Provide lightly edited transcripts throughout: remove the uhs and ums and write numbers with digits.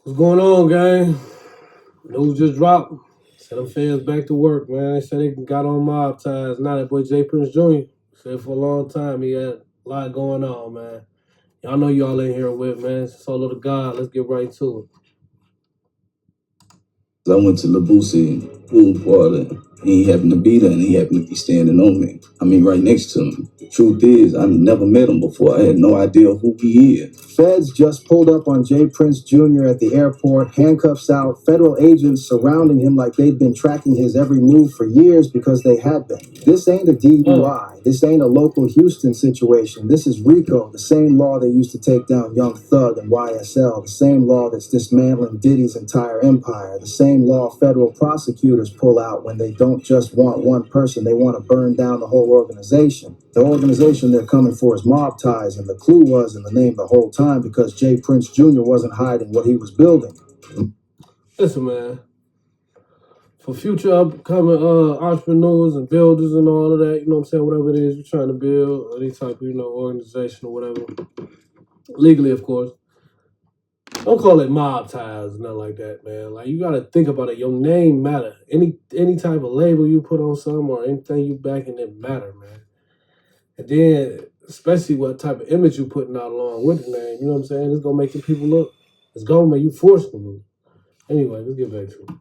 What's going on, gang? News just dropped. Said them fans back to work, man. They said they got on mob ties. Now that boy Jay Prince Jr. said for a long time he had a lot going on, man. Y'all know y'all in here with, man. It's solo to God. Let's get right to it. I went to Labusi pool party. He happened to be there and he happened to be standing on me. I mean, right next to him. The truth is, I never met him before. I had no idea who he is. Feds just pulled up on Jay Prince Jr. at the airport, handcuffs out, federal agents surrounding him like they'd been tracking his every move for years because they had been. This ain't a DUI. This ain't a local Houston situation. This is RICO, the same law they used to take down Young Thug and YSL, the same law that's dismantling Diddy's entire empire, the same law federal prosecutors pull out when they don't just want one person, they want to burn down the whole organization. The organization they're coming for is Mob Ties, and the clue was in the name the whole time because Jay Prince Jr. wasn't hiding what he was building. Listen, man. For future upcoming entrepreneurs and builders and all of that, you know what I'm saying? Whatever it is you're trying to build, any type of, organization or whatever. Legally, of course. Don't call it mob ties or nothing like that, man. Like, you gotta think about it. Your name matter. Any type of label you put on something or anything you backing it matter, man. And then, especially what type of image you putting out along with the name, you know what I'm saying? It's gonna make the people look. It's gonna make you force them to. Anyway, let's get back to it.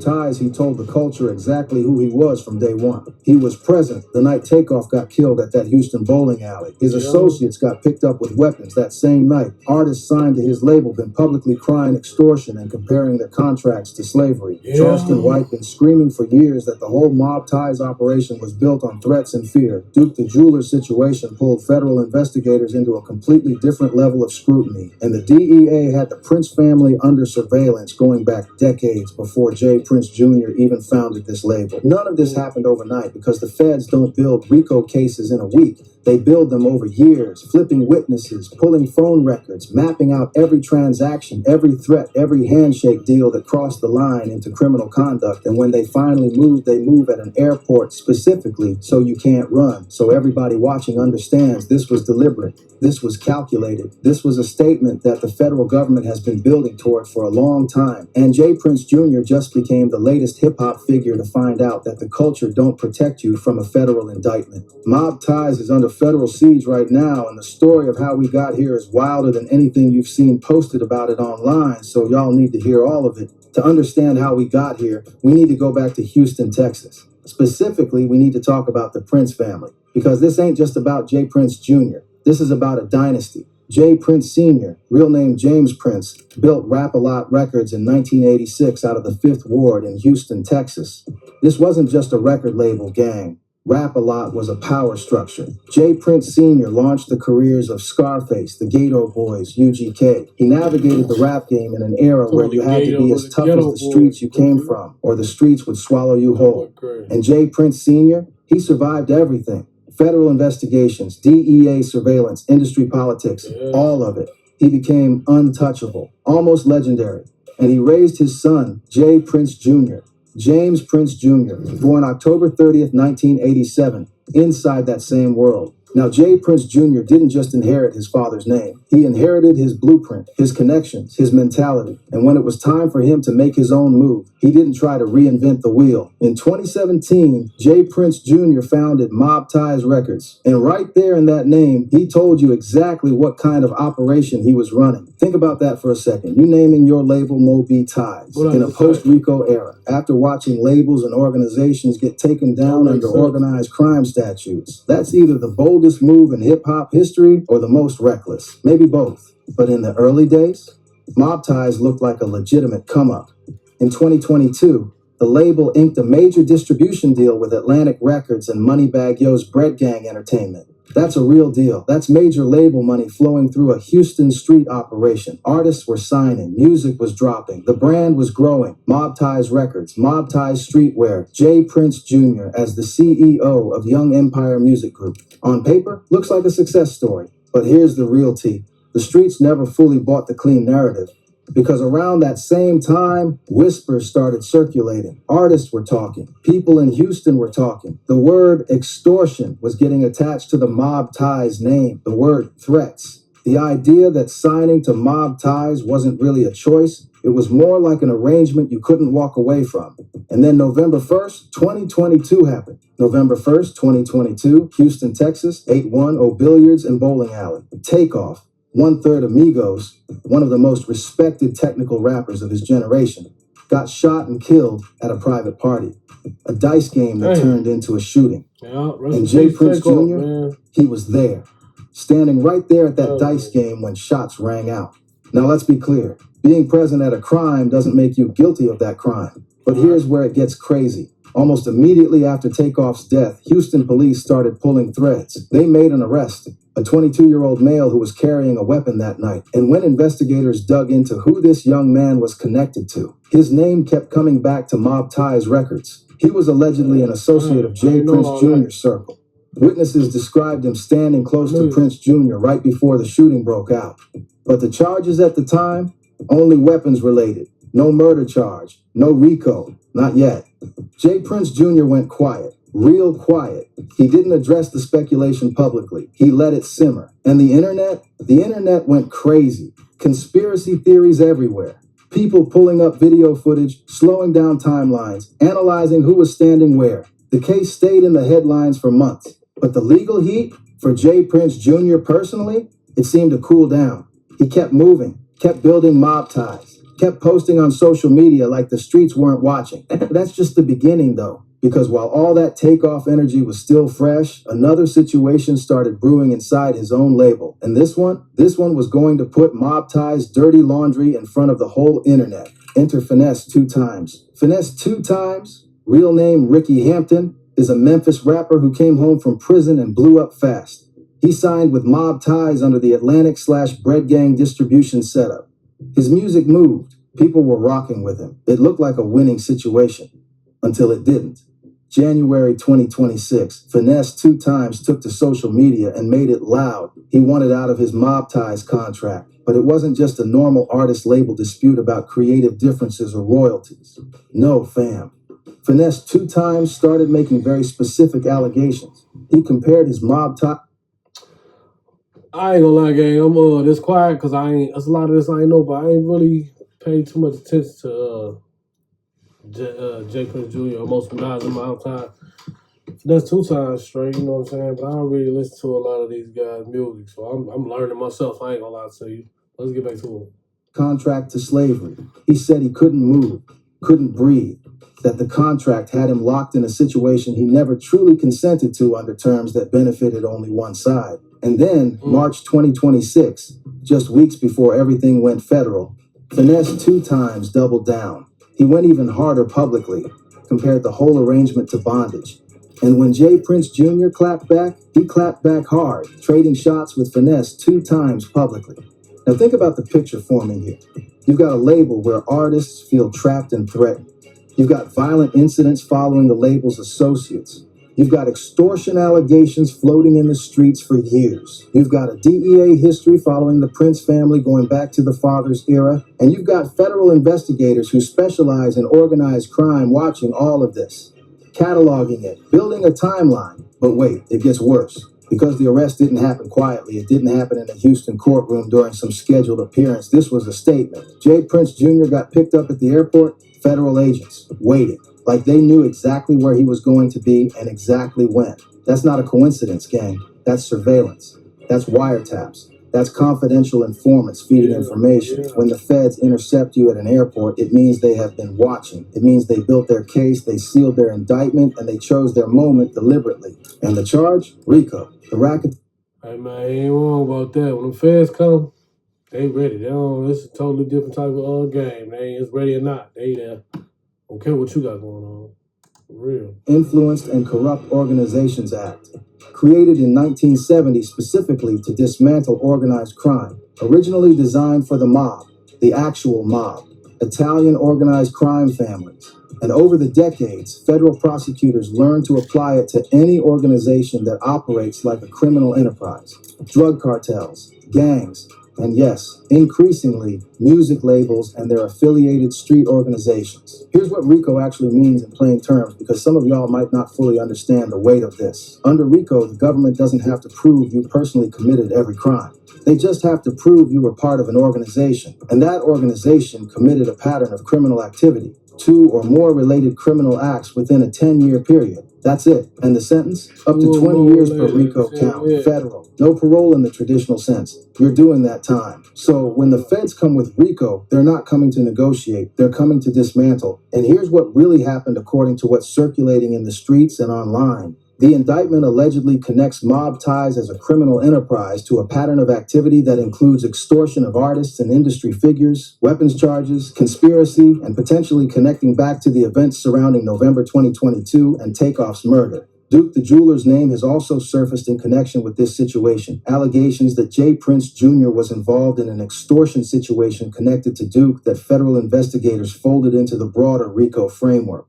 Ties, he told the culture exactly who he was from day one. He was present the night Takeoff got killed at that Houston bowling alley. His associates got picked up with weapons that same night. Artists signed to his label been publicly crying extortion and comparing their contracts to slavery. Charleston White been screaming for years that the whole Mob Ties operation was built on threats and fear. Duke the Jeweler situation pulled federal investigators into a completely different level of scrutiny. And the DEA had the Prince family under surveillance going back decades before Jay Prince Jr. even founded this label. None of this happened overnight because the feds don't build RICO cases in a week. They build them over years, flipping witnesses, pulling phone records, mapping out every transaction, every threat, every handshake deal that crossed the line into criminal conduct. And when they finally move, they move at an airport specifically so you can't run. So everybody watching understands this was deliberate. This was calculated. This was a statement that the federal government has been building toward for a long time. And Jay Prince Jr. just became the latest hip-hop figure to find out that the culture don't protect you from a federal indictment. Mob Ties is under federal siege right now, and the story of how we got here is wilder than anything you've seen posted about it online, so y'all need to hear all of it. To understand how we got here, we need to go back to Houston, Texas. Specifically, we need to talk about the Prince family, because this ain't just about Jay Prince Jr. This is about a dynasty. Jay Prince Sr., real name James Prince, built Rap-A-Lot Records in 1986 out of the 5th Ward in Houston, Texas. This wasn't just a record label, gang. Rap-A-Lot was a power structure. Jay Prince Sr. launched the careers of Scarface, the Gato Boys, UGK. He navigated the rap game in an era where you had to be as tough as the streets you came from, or the streets would swallow you whole. And Jay Prince Sr., he survived everything. Federal investigations, DEA surveillance, industry politics, all of it. He became untouchable, almost legendary. And he raised his son, Jay Prince Jr., James Prince Jr., born October 30th, 1987, inside that same world. Now, Jay Prince Jr. didn't just inherit his father's name. He inherited his blueprint, his connections, his mentality. And when it was time for him to make his own move, he didn't try to reinvent the wheel. In 2017, Jay Prince Jr. founded Mob Ties Records. And right there in that name, he told you exactly what kind of operation he was running. Think about that for a second. You naming your label MoB Ties in a post-RICO era, after watching labels and organizations get taken down under organized crime statutes. That's either the boldest move in hip-hop history or the most reckless. Maybe both. But in the early days, Mob Ties looked like a legitimate come-up. In 2022, the label inked a major distribution deal with Atlantic Records and Moneybagg Yo's Bread Gang Entertainment. That's a real deal. That's major label money flowing through a Houston street operation. Artists were signing. Music was dropping. The brand was growing. Mob Ties Records, Mob Ties Streetwear, Jay Prince Jr. as the CEO of Young Empire Music Group. On paper, looks like a success story. But here's the real tea. The streets never fully bought the clean narrative. Because around that same time, whispers started circulating. Artists were talking. People in Houston were talking. The word extortion was getting attached to the Mob Ties name. The word threats. The idea that signing to mob ties wasn't really a choice, it was more like an arrangement you couldn't walk away from. And then November 1st, 2022 happened. November 1st, 2022, Houston, Texas, 810 Billiards and Bowling Alley. Takeoff, 1/3 Amigos, one of the most respected technical rappers of his generation, got shot and killed at a private party. A dice game that turned into a shooting. Yeah, And J. Prince Jr., he was there, standing right there at that dice game when shots rang out. Now let's be clear, being present at a crime doesn't make you guilty of that crime. But here's where it gets crazy. Almost immediately after Takeoff's death, Houston police started pulling threads. They made an arrest, a 22-year-old male who was carrying a weapon that night. And when investigators dug into who this young man was connected to, his name kept coming back to Mob Ties records. He was allegedly an associate of J. Prince Jr.'s circle. Witnesses described him standing close to Prince Jr. right before the shooting broke out. But the charges at the time, only weapons related. No murder charge, no RICO, not yet. J. Prince Jr. went quiet, real quiet. He didn't address the speculation publicly. He let it simmer. And the internet went crazy. Conspiracy theories everywhere. People pulling up video footage, slowing down timelines, analyzing who was standing where. The case stayed in the headlines for months. But the legal heat, for J. Prince Jr. personally, it seemed to cool down. He kept moving, kept building mob ties, kept posting on social media like the streets weren't watching. That's just the beginning though, because while all that Takeoff energy was still fresh, another situation started brewing inside his own label. And this one was going to put Mob Ties' dirty laundry in front of the whole internet. Enter Finesse 2 Times. Finesse 2 Times, real name Ricky Hampton, is a Memphis rapper who came home from prison and blew up fast. He signed with Mob Ties under the Atlantic/Bread Gang distribution setup. His music moved. People were rocking with him. It looked like a winning situation. Until it didn't. January 2026, Finesse 2 Times took to social media and made it loud. He wanted out of his Mob Ties contract. But it wasn't just a normal artist label dispute about creative differences or royalties. No, fam. Finesse 2 Times started making very specific allegations. He compared his Mob Ties. I ain't gonna lie, gang. I'm this quiet because there's a lot of this I ain't know, but I ain't really paid too much attention to J. Prince Jr. or most guys in my time. That's 2 times straight, you know what I'm saying? But I don't really listen to a lot of these guys' music, so I'm learning myself. I ain't gonna lie to you. Let's get back to it. Contract to slavery. He said he couldn't move, couldn't breathe, that the contract had him locked in a situation he never truly consented to under terms that benefited only one side. And then, March 2026, just weeks before everything went federal, Finesse 2 Times doubled down. He went even harder publicly, compared the whole arrangement to bondage. And when J. Prince Jr. clapped back, he clapped back hard, trading shots with Finesse 2 Times publicly. Now think about the picture forming here. You've got a label where artists feel trapped and threatened. You've got violent incidents following the label's associates. You've got extortion allegations floating in the streets for years. You've got a DEA history following the Prince family going back to the father's era. And you've got federal investigators who specialize in organized crime watching all of this, cataloging it, building a timeline. But wait, it gets worse. Because the arrest didn't happen quietly, it didn't happen in a Houston courtroom during some scheduled appearance. This was a statement. J. Prince Jr. got picked up at the airport, federal agents waited. Like they knew exactly where he was going to be and exactly when. That's not a coincidence, gang. That's surveillance. That's wiretaps. That's confidential informants feeding information. When the feds intercept you at an airport, it means they have been watching. It means they built their case, they sealed their indictment, and they chose their moment deliberately. And the charge? RICO. The racket. Hey, man, ain't wrong about that. When the feds come, they ready. It's a totally different type of game. They ain't just ready or not. They there. Don't care what you got going on. For real. Influenced and Corrupt Organizations Act. Created in 1970 specifically to dismantle organized crime. Originally designed for the mob, the actual mob, Italian organized crime families. And over the decades, federal prosecutors learned to apply it to any organization that operates like a criminal enterprise. Drug cartels, gangs, and yes, increasingly, music labels and their affiliated street organizations. Here's what RICO actually means in plain terms, because some of y'all might not fully understand the weight of this. Under RICO, the government doesn't have to prove you personally committed every crime. They just have to prove you were part of an organization, and that organization committed a pattern of criminal activity, 2 or more related criminal acts within a 10-year period. That's it. And the sentence? Up to 20 years per RICO count, federal. No parole in the traditional sense. You're doing that time. So when the feds come with RICO, they're not coming to negotiate. They're coming to dismantle. And here's what really happened according to what's circulating in the streets and online. The indictment allegedly connects mob ties as a criminal enterprise to a pattern of activity that includes extortion of artists and industry figures, weapons charges, conspiracy, and potentially connecting back to the events surrounding November 2022 and Takeoff's murder. Duke the jeweler's name has also surfaced in connection with this situation. Allegations that Jay Prince Jr. was involved in an extortion situation connected to Duke that federal investigators folded into the broader RICO framework.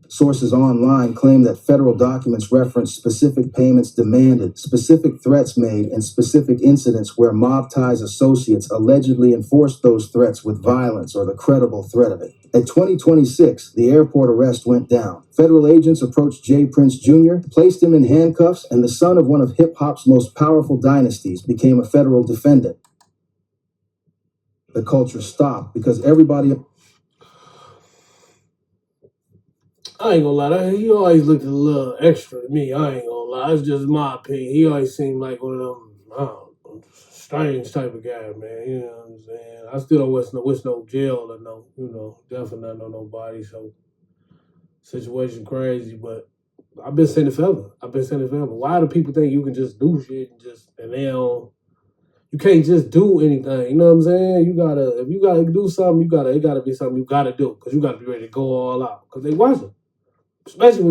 Sources online claim that federal documents reference specific payments demanded, specific threats made, and specific incidents where mob ties associates allegedly enforced those threats with violence or the credible threat of it. In 2026, the airport arrest went down. Federal agents approached Jay Prince Jr., placed him in handcuffs, and the son of one of hip-hop's most powerful dynasties became a federal defendant. The culture stopped because everybody... I ain't gonna lie, he always looked a little extra to me. I ain't gonna lie, it's just my opinion. He always seemed like one of them, I don't know, strange type of guy, man. You know what I'm saying? I still don't wish no jail or no, definitely not nobody. So situation crazy, but I've been saying it forever. Why do people think you can just do shit and they don't? You can't just do anything. You know what I'm saying? If you gotta do something, it gotta be something you gotta do because you gotta be ready to go all out because they watching. Especially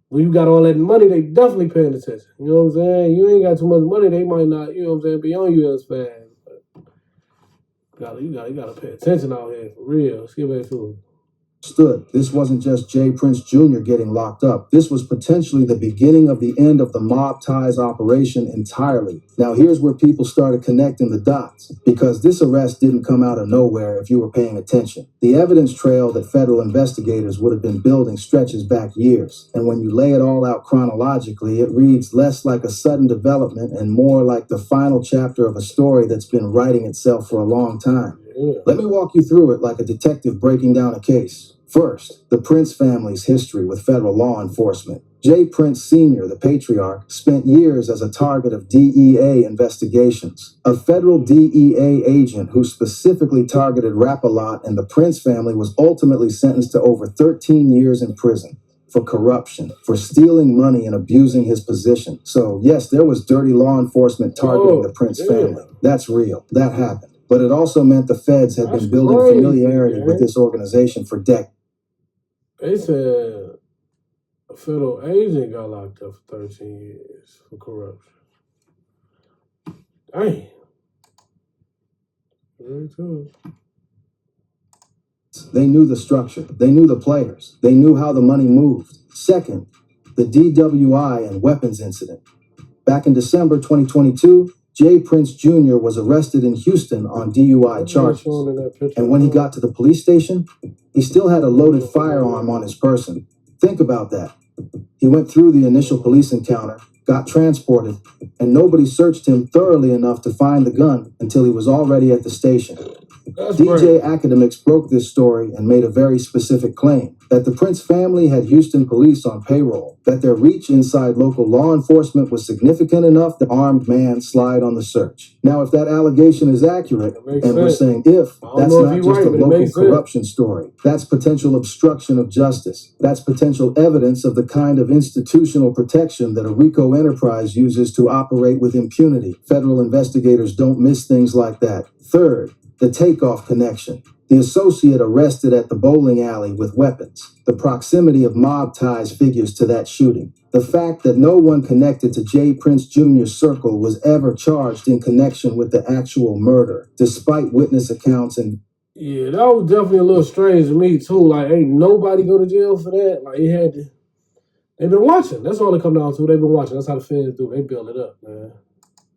when you got all that money, they definitely paying attention. You know what I'm saying? You ain't got too much money, they might not, you know what I'm saying, be on you as fast. But you gotta pay attention out here for real. Let's get back to it. This wasn't just Jay Prince Jr. getting locked up. This was potentially the beginning of the end of the mob ties operation entirely. Now here's where people started connecting the dots, because this arrest didn't come out of nowhere if you were paying attention. The evidence trail that federal investigators would have been building stretches back years, and when you lay it all out chronologically, it reads less like a sudden development and more like the final chapter of a story that's been writing itself for a long time. Let me walk you through it like a detective breaking down a case. First, the Prince family's history with federal law enforcement. Jay Prince Sr., the patriarch, spent years as a target of DEA investigations. A federal DEA agent who specifically targeted Rap-A-Lot and the Prince family was ultimately sentenced to over 13 years in prison for corruption, for stealing money and abusing his position. So, yes, there was dirty law enforcement targeting the Prince family. That's real. That happened. But it also meant the feds had been building familiarity with this organization for decades. They said a federal agent got locked up for 13 years for corruption. Dang. Very true. They knew the structure. They knew the players. They knew how the money moved. Second, the DWI and weapons incident. Back in December 2022, Jay Prince Jr. was arrested in Houston on DUI charges. And when he got to the police station, he still had a loaded firearm on his person. Think about that. He went through the initial police encounter, got transported, and nobody searched him thoroughly enough to find the gun until he was already at the station. DJ Academics broke this story and made a very specific claim that the Prince family had Houston police on payroll, that their reach inside local law enforcement was significant enough that armed man slide on the search. Now, if that allegation is accurate, and we're saying if, that's not just a local corruption story. That's potential obstruction of justice. That's potential evidence of the kind of institutional protection that a RICO enterprise uses to operate with impunity. Federal investigators don't miss things like that. Third, the Takeoff connection. The associate arrested at the bowling alley with weapons. The proximity of mob ties figures to that shooting. The fact that no one connected to Jay Prince Jr.'s circle was ever charged in connection with the actual murder, despite witness accounts and... Yeah, that was definitely a little strange to me, too. Like, ain't nobody go to jail for that. Like, he had to... They've been watching. That's all it come down to. They've been watching. That's how the fans do. They build it up, man.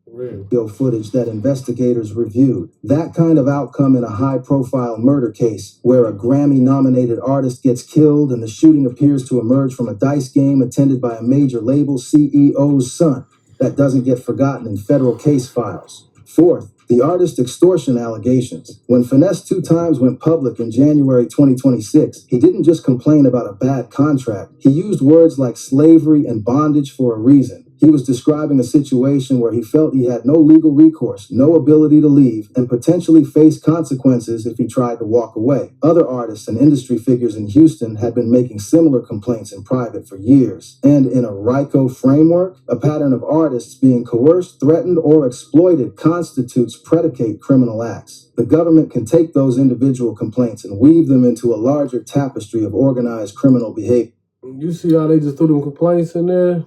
Real footage that investigators reviewed. That kind of outcome in a high-profile murder case where a Grammy-nominated artist gets killed and the shooting appears to emerge from a dice game attended by a major label CEO's son. That doesn't get forgotten in federal case files. Fourth, the artist extortion allegations. When Finesse 2 Times went public in January 2026, he didn't just complain about a bad contract. He used words like slavery and bondage for a reason. He was describing a situation where he felt he had no legal recourse, no ability to leave, and potentially faced consequences if he tried to walk away. Other artists and industry figures in Houston had been making similar complaints in private for years. And in a RICO framework, a pattern of artists being coerced, threatened, or exploited constitutes predicate criminal acts. The government can take those individual complaints and weave them into a larger tapestry of organized criminal behavior. You see how they just threw them complaints in there?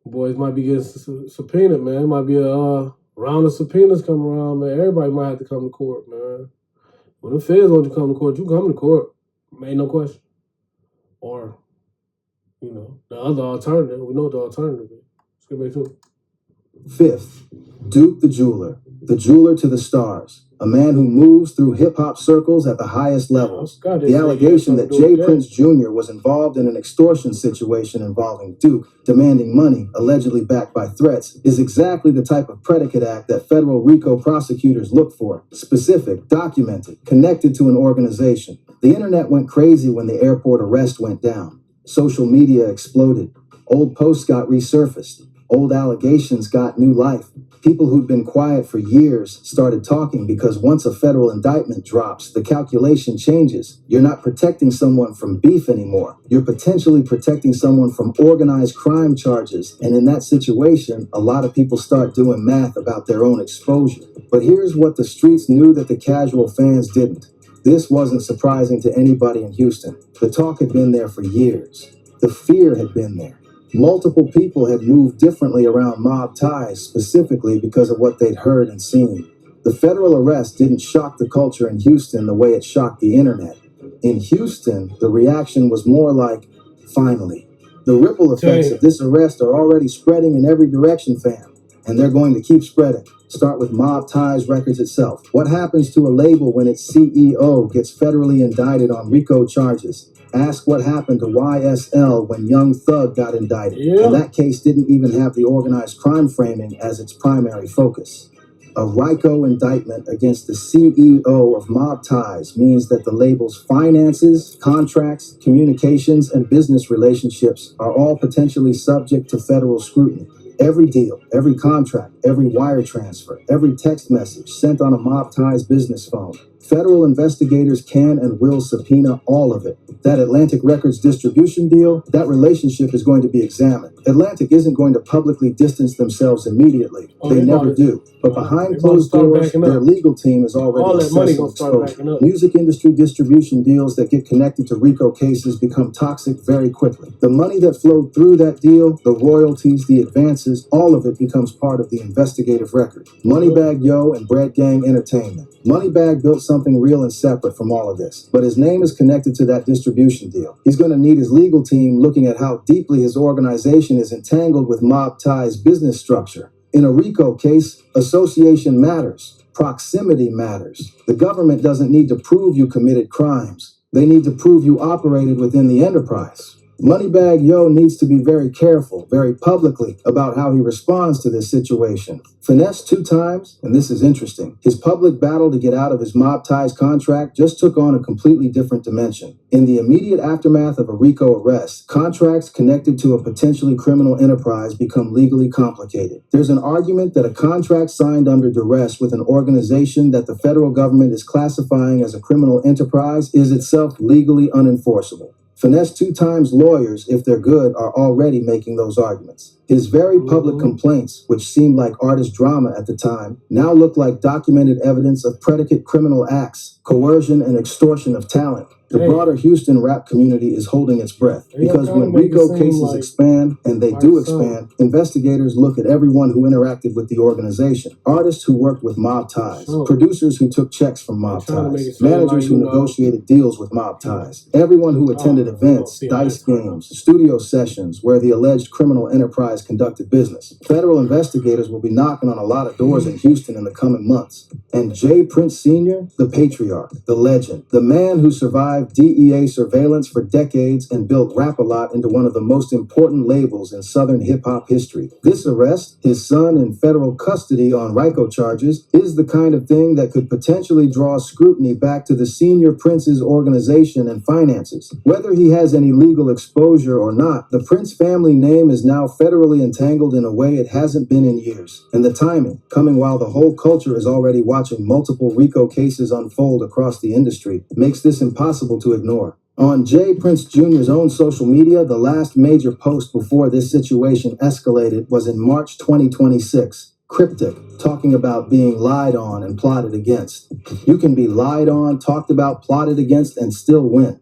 Boys might be getting subpoenaed, man. It might be a round of subpoenas coming around, man. Everybody might have to come to court, man. When the feds want you to come to court, you come to court. Ain't no question. Or, the other alternative. We know what the alternative is. Let's get back to it. Fifth, Duke the jeweler to the stars, a man who moves through hip-hop circles at the highest levels. The allegation that Jay Prince Jr. was involved in an extortion situation involving Duke, demanding money, allegedly backed by threats, is exactly the type of predicate act that federal RICO prosecutors look for. Specific, documented, connected to an organization. The internet went crazy when the airport arrest went down. Social media exploded. Old posts got resurfaced. Old allegations got new life. People who'd been quiet for years started talking because once a federal indictment drops, the calculation changes. You're not protecting someone from beef anymore. You're potentially protecting someone from organized crime charges. And in that situation, a lot of people start doing math about their own exposure. But here's what the streets knew that the casual fans didn't. This wasn't surprising to anybody in Houston. The talk had been there for years. The fear had been there. Multiple people had moved differently around mob ties, specifically because of what they'd heard and seen. The federal arrest didn't shock the culture in Houston the way it shocked the internet. In Houston, the reaction was more like, finally. The ripple effects of this arrest are already spreading in every direction, fam. And they're going to keep spreading. Start with Mob Ties Records itself. What happens to a label when its CEO gets federally indicted on RICO charges? Ask what happened to YSL when Young Thug got indicted. And that case didn't even have the organized crime framing as its primary focus. A RICO indictment against the CEO of Mob Ties means that the label's finances, contracts, communications, and business relationships are all potentially subject to federal scrutiny. Every deal, every contract, every wire transfer, every text message sent on a Mob Ties business phone. Federal investigators can and will subpoena all of it. That Atlantic Records distribution deal, that relationship is going to be examined. Atlantic isn't going to publicly distance themselves immediately. They never do. But behind closed doors, their legal team is already assessing exposure. Music industry distribution deals that get connected to RICO cases become toxic very quickly. The money that flowed through that deal, the royalties, the advances, all of it becomes part of the investigative record. Moneybagg Yo and Bread Gang Entertainment. Moneybagg built something real and separate from all of this, but his name is connected to that distribution deal. He's going to need his legal team looking at how deeply his organization is entangled with Mob Ties' business structure. In a RICO case, association matters. Proximity matters. The government doesn't need to prove you committed crimes. They need to prove you operated within the enterprise. Moneybagg Yo needs to be very careful, very publicly, about how he responds to this situation. Finesse 2 Times, and this is interesting, his public battle to get out of his Mob Ties contract just took on a completely different dimension. In the immediate aftermath of a RICO arrest, contracts connected to a potentially criminal enterprise become legally complicated. There's an argument that a contract signed under duress with an organization that the federal government is classifying as a criminal enterprise is itself legally unenforceable. Finesse 2 Times lawyers, if they're good, are already making those arguments. His very public complaints, which seemed like artist drama at the time, now look like documented evidence of predicate criminal acts, coercion, and extortion of talent. The broader Houston rap community is holding its breath because when RICO cases expand, and they do expand, investigators look at everyone who interacted with the organization. Artists who worked with Mob Ties, producers who took checks from Mob Ties, managers who negotiated deals with Mob Ties, everyone who attended events, dice games, studio sessions where the alleged criminal enterprise conducted business. Federal investigators will be knocking on a lot of doors in Houston in the coming months. And J. Prince Sr., the patriarch, the legend, the man who survived DEA surveillance for decades and built Rap-A-Lot into one of the most important labels in Southern hip-hop history. This arrest, his son in federal custody on RICO charges, is the kind of thing that could potentially draw scrutiny back to the Senior Prince's organization and finances. Whether he has any legal exposure or not, the Prince family name is now federally entangled in a way it hasn't been in years. And the timing, coming while the whole culture is already watching multiple RICO cases unfold across the industry, makes this impossible to ignore. On J. Prince Jr.'s own social media, the last major post before this situation escalated was in March 2026. Cryptic, talking about being lied on and plotted against. You can be lied on, talked about, plotted against, and still win.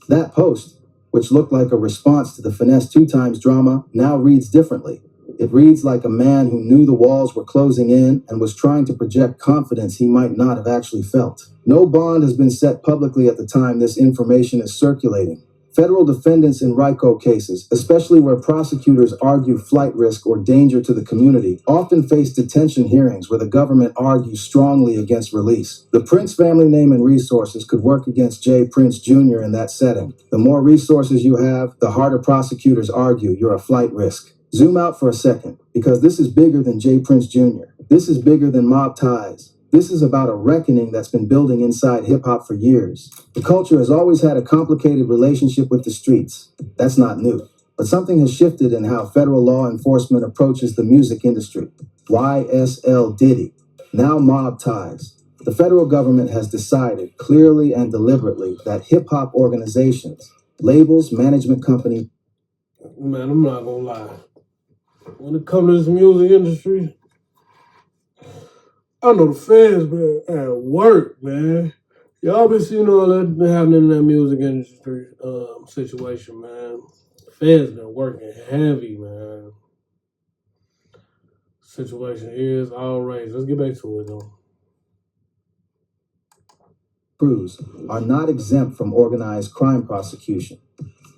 That post, which looked like a response to the Finesse 2 Times drama, now reads differently. It reads like a man who knew the walls were closing in and was trying to project confidence he might not have actually felt. No bond has been set publicly at the time this information is circulating. Federal defendants in RICO cases, especially where prosecutors argue flight risk or danger to the community, often face detention hearings where the government argues strongly against release. The Prince family name and resources could work against J. Prince Jr. in that setting. The more resources you have, the harder prosecutors argue you're a flight risk. Zoom out for a second, because this is bigger than J. Prince Jr. This is bigger than mob ties. This is about a reckoning that's been building inside hip-hop for years. The culture has always had a complicated relationship with the streets. That's not new. But something has shifted in how federal law enforcement approaches the music industry. YSL Diddy, now mob ties. The federal government has decided clearly and deliberately that hip-hop organizations, labels, management companies... Man, I'm not gonna lie. When it comes to this music industry, I know the fans been at work, man. Y'all been seeing all that been happening in that music industry situation, man. Fans been working heavy, man. Situation is outrageous. Let's get back to it, though. Crews are not exempt from organized crime prosecution.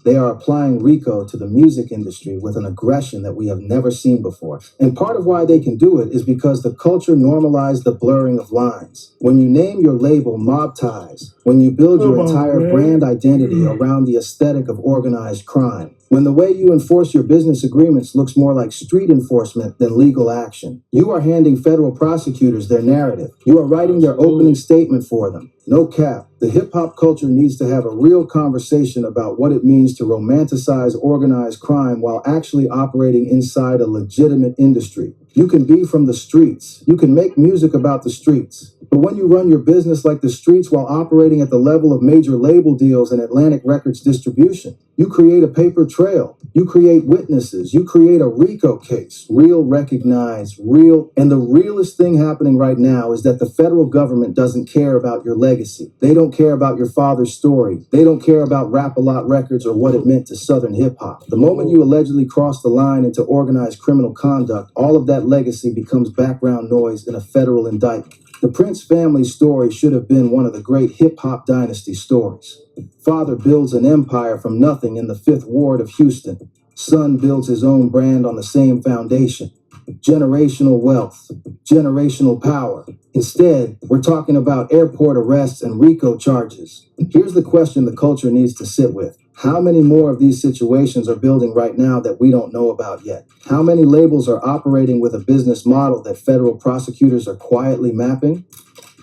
They are applying RICO to the music industry with an aggression that we have never seen before. And part of why they can do it is because the culture normalized the blurring of lines. When you name your label Mob Ties, when you build your entire brand identity around the aesthetic of organized crime, when the way you enforce your business agreements looks more like street enforcement than legal action, you are handing federal prosecutors their narrative. You are writing their opening statement for them. No cap. The hip-hop culture needs to have a real conversation about what it means to romanticize organized crime while actually operating inside a legitimate industry. You can be from the streets. You can make music about the streets. But when you run your business like the streets while operating at the level of major label deals and Atlantic Records distribution, you create a paper trail. You create witnesses. You create a RICO case. Real, recognized, real. And the realest thing happening right now is that the federal government doesn't care about your legacy. They don't care about your father's story. They don't care about Rap-A-Lot Records or what it meant to Southern hip-hop. The moment you allegedly cross the line into organized criminal conduct, all of that legacy becomes background noise in a federal indictment. The Prince family story should have been one of the great hip-hop dynasty stories. Father builds an empire from nothing in the 5th Ward of Houston. Son builds his own brand on the same foundation. Generational wealth, generational power. Instead, we're talking about airport arrests and RICO charges. Here's the question the culture needs to sit with. How many more of these situations are building right now that we don't know about yet? How many labels are operating with a business model that federal prosecutors are quietly mapping?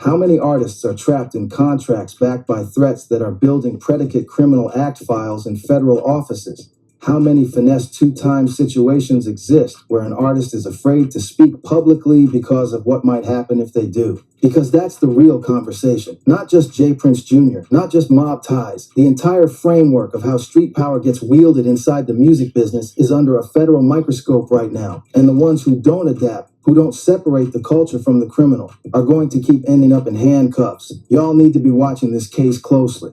How many artists are trapped in contracts backed by threats that are building predicate criminal act files in federal offices? How many Finesse 2 Times situations exist where an artist is afraid to speak publicly because of what might happen if they do? Because that's the real conversation. Not just J. Prince Jr., not just mob ties. The entire framework of how street power gets wielded inside the music business is under a federal microscope right now. And the ones who don't adapt, who don't separate the culture from the criminal, are going to keep ending up in handcuffs. Y'all need to be watching this case closely.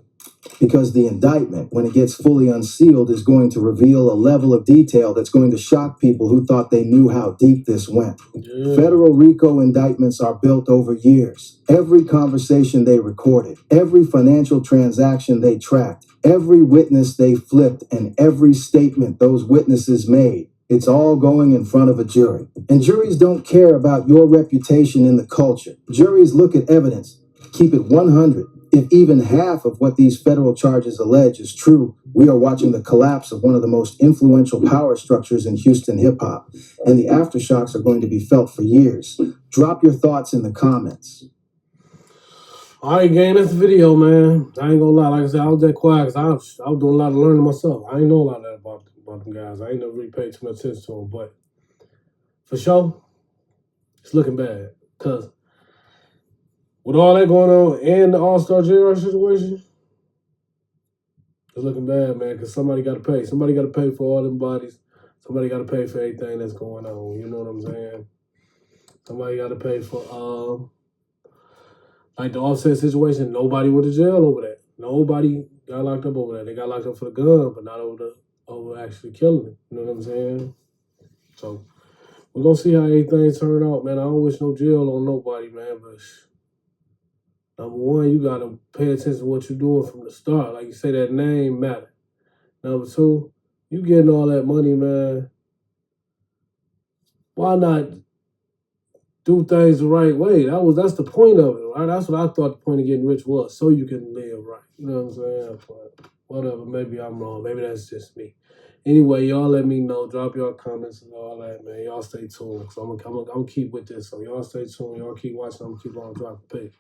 Because the indictment, when it gets fully unsealed, is going to reveal a level of detail that's going to shock people who thought they knew how deep this went. Federal RICO indictments are built over years. Every conversation they recorded, every financial transaction they tracked, every witness they flipped, and every statement those witnesses made It's all going in front of a jury. And juries don't care about your reputation in the culture. Juries look at evidence, keep it 100. If even half of what these federal charges allege is true, we are watching the collapse of one of the most influential power structures in Houston hip-hop, and the aftershocks are going to be felt for years. Drop your thoughts in the comments. All right, gang, that's the video, man. I ain't gonna lie. Like I said, I was that quiet because I was doing a lot of learning myself. I ain't know a lot of that about them guys. I ain't never really paid too much attention to them. But for sure, it's looking bad. Because with all that going on and the All-Star JR situation, it's looking bad, man, because somebody got to pay. Somebody got to pay for all them bodies. Somebody got to pay for everything that's going on. You know what I'm saying? Somebody got to pay for, like the Offset situation. Nobody went to jail over that. Nobody got locked up over that. They got locked up for the gun, but not over actually killing it. You know what I'm saying? So we're going to see how everything turn out, man. I don't wish no jail on nobody, man, but number one, you got to pay attention to what you're doing from the start. Like you say, that name matter. Number two, you getting all that money, man. Why not do things the right way? That's the point of it, right? That's what I thought the point of getting rich was, so you can live right. You know what I'm saying? But whatever, maybe I'm wrong. Maybe that's just me. Anyway, y'all let me know. Drop your comments and all that, man. Y'all stay tuned. So I'm gonna keep with this. So y'all stay tuned. Y'all keep watching. I'm gonna keep on dropping. Peace.